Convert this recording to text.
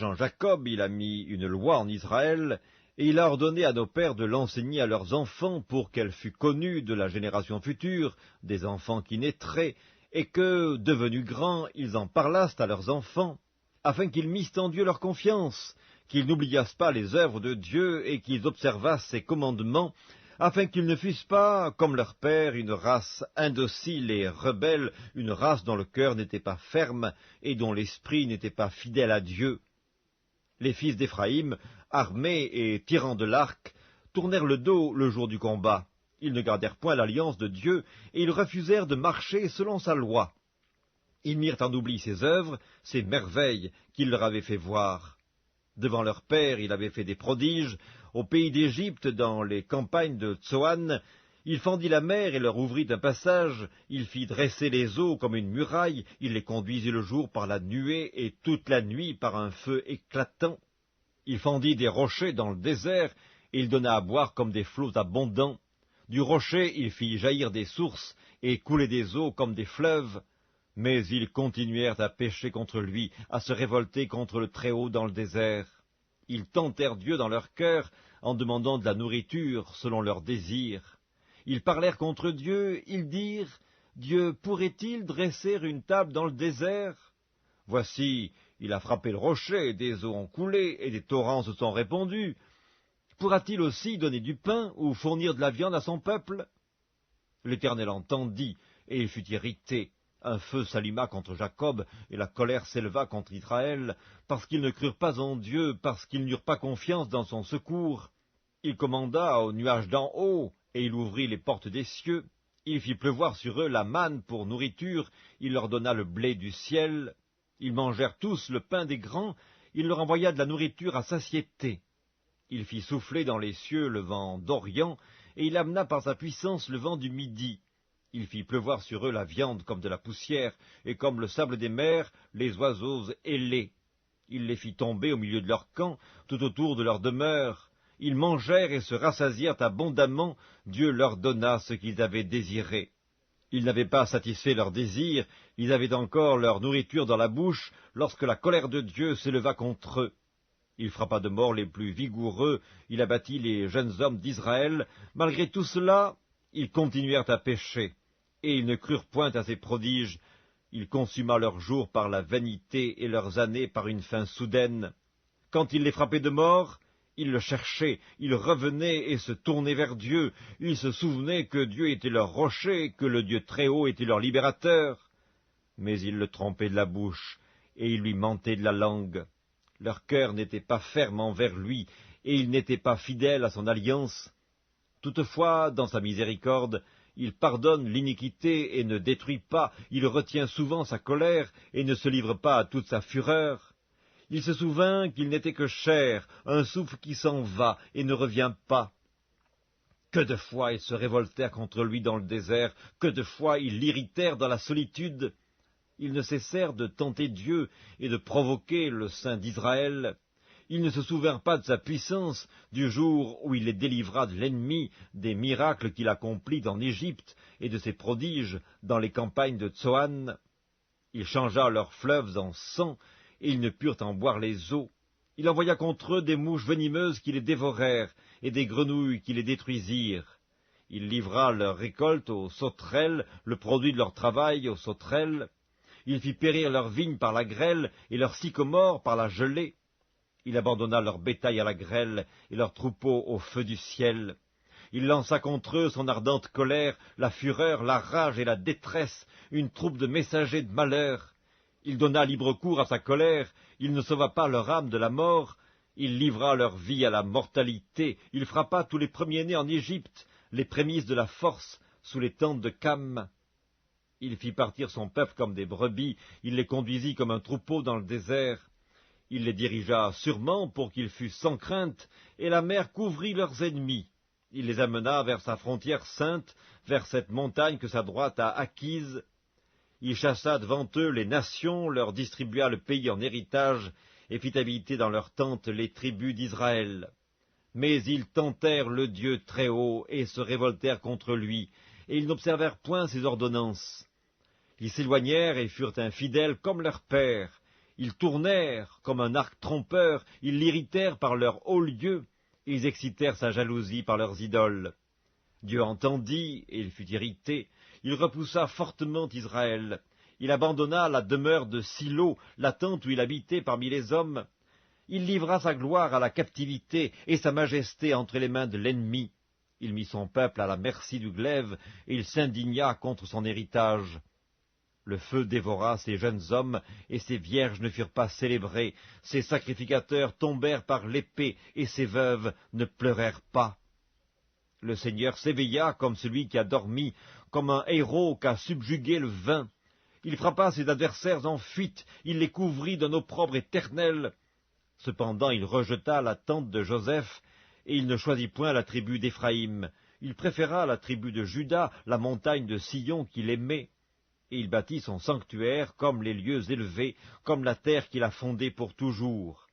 Jean Jacob, il a mis une loi en Israël, et il a ordonné à nos pères de l'enseigner à leurs enfants pour qu'elle fût connue de la génération future, des enfants qui naîtraient, et que, devenus grands, ils en parlassent à leurs enfants, afin qu'ils missent en Dieu leur confiance, qu'ils n'oubliassent pas les œuvres de Dieu et qu'ils observassent ses commandements, afin qu'ils ne fussent pas, comme leur père, une race indocile et rebelle, une race dont le cœur n'était pas ferme et dont l'esprit n'était pas fidèle à Dieu. Les fils d'Éphraïm, armés et tirant de l'arc, tournèrent le dos le jour du combat. Ils ne gardèrent point l'alliance de Dieu, et ils refusèrent de marcher selon sa loi. Ils mirent en oubli ses œuvres, ses merveilles qu'il leur avait fait voir. Devant leur père, il avait fait des prodiges. Au pays d'Égypte, dans les campagnes de Tsoan, il fendit la mer et leur ouvrit un passage. Il fit dresser les eaux comme une muraille. Il les conduisit le jour par la nuée et toute la nuit par un feu éclatant. Il fendit des rochers dans le désert, et il donna à boire comme des flots abondants. Du rocher, il fit jaillir des sources et couler des eaux comme des fleuves. Mais ils continuèrent à pécher contre lui, à se révolter contre le Très-Haut dans le désert. Ils tentèrent Dieu dans leur cœur en demandant de la nourriture selon leurs désirs. Ils parlèrent contre Dieu, ils dirent, « Dieu pourrait-il dresser une table dans le désert? Voici, il a frappé le rocher, des eaux ont coulé et des torrents se sont répandus. Pourra-t-il aussi donner du pain ou fournir de la viande à son peuple ?» L'Éternel entendit, et il fut irrité. Un feu s'alluma contre Jacob, et la colère s'éleva contre Israël, parce qu'ils ne crurent pas en Dieu, parce qu'ils n'eurent pas confiance dans son secours. Il commanda aux nuages d'en haut, et il ouvrit les portes des cieux. Il fit pleuvoir sur eux la manne pour nourriture, il leur donna le blé du ciel. Ils mangèrent tous le pain des grands, il leur envoya de la nourriture à satiété. Il fit souffler dans les cieux le vent d'Orient, et il amena par sa puissance le vent du Midi. Il fit pleuvoir sur eux la viande comme de la poussière, et comme le sable des mers, les oiseaux ailés. Il les fit tomber au milieu de leur camp, tout autour de leur demeure. Ils mangèrent et se rassasièrent abondamment, Dieu leur donna ce qu'ils avaient désiré. Ils n'avaient pas satisfait leurs désirs, ils avaient encore leur nourriture dans la bouche, lorsque la colère de Dieu s'éleva contre eux. Il frappa de mort les plus vigoureux, il abattit les jeunes hommes d'Israël. Malgré tout cela, ils continuèrent à pécher, et ils ne crurent point à ses prodiges. Il consuma leurs jours par la vanité et leurs années par une fin soudaine. Quand il les frappait de mort, ils le cherchaient, ils revenaient et se tournaient vers Dieu. Ils se souvenaient que Dieu était leur rocher, que le Dieu Très-Haut était leur libérateur. Mais ils le trompaient de la bouche, et ils lui mentaient de la langue. Leur cœur n'était pas ferme envers lui, et ils n'étaient pas fidèles à son alliance. Toutefois, dans sa miséricorde, il pardonne l'iniquité et ne détruit pas, il retient souvent sa colère et ne se livre pas à toute sa fureur. Il se souvint qu'il n'était que chair, un souffle qui s'en va et ne revient pas. Que de fois ils se révoltèrent contre lui dans le désert, que de fois ils l'irritèrent dans la solitude. Ils ne cessèrent de tenter Dieu et de provoquer le Saint d'Israël. Ils ne se souvinrent pas de sa puissance, du jour où il les délivra de l'ennemi, des miracles qu'il accomplit en Égypte et de ses prodiges dans les campagnes de Tsoan. Il changea leurs fleuves en sang, et ils ne purent en boire les eaux. Il envoya contre eux des mouches venimeuses qui les dévorèrent, et des grenouilles qui les détruisirent. Il livra leur récolte aux sauterelles, le produit de leur travail aux sauterelles. Il fit périr leurs vignes par la grêle, et leurs sycomores par la gelée. Il abandonna leur bétail à la grêle, et leurs troupeaux au feu du ciel. Il lança contre eux son ardente colère, la fureur, la rage et la détresse, une troupe de messagers de malheur. Il donna libre cours à sa colère, il ne sauva pas leur âme de la mort, il livra leur vie à la mortalité, il frappa tous les premiers-nés en Égypte, les prémices de la force, sous les tentes de Cam. Il fit partir son peuple comme des brebis, il les conduisit comme un troupeau dans le désert. Il les dirigea sûrement pour qu'ils fussent sans crainte, et la mer couvrit leurs ennemis. Il les amena vers sa frontière sainte, vers cette montagne que sa droite a acquise. Il chassa devant eux les nations, leur distribua le pays en héritage, et fit habiter dans leurs tentes les tribus d'Israël. Mais ils tentèrent le Dieu Très-Haut, et se révoltèrent contre lui, et ils n'observèrent point ses ordonnances. Ils s'éloignèrent et furent infidèles comme leur père. Ils tournèrent comme un arc trompeur, ils l'irritèrent par leurs hauts lieux, ils excitèrent sa jalousie par leurs idoles. Dieu entendit, et il fut irrité, il repoussa fortement Israël. Il abandonna la demeure de Silo, la tente où il habitait parmi les hommes. Il livra sa gloire à la captivité et sa majesté entre les mains de l'ennemi. Il mit son peuple à la merci du glaive, et il s'indigna contre son héritage. Le feu dévora ses jeunes hommes, et ses vierges ne furent pas célébrées. Ses sacrificateurs tombèrent par l'épée, et ses veuves ne pleurèrent pas. Le Seigneur s'éveilla comme celui qui a dormi, comme un héros qu'a subjugué le vin. Il frappa ses adversaires en fuite, il les couvrit d'un opprobre éternel. Cependant il rejeta la tente de Joseph, et il ne choisit point la tribu d'Éphraïm. Il préféra la tribu de Juda, la montagne de Sion qu'il aimait. Et il bâtit son sanctuaire comme les lieux élevés, comme la terre qu'il a fondée pour toujours.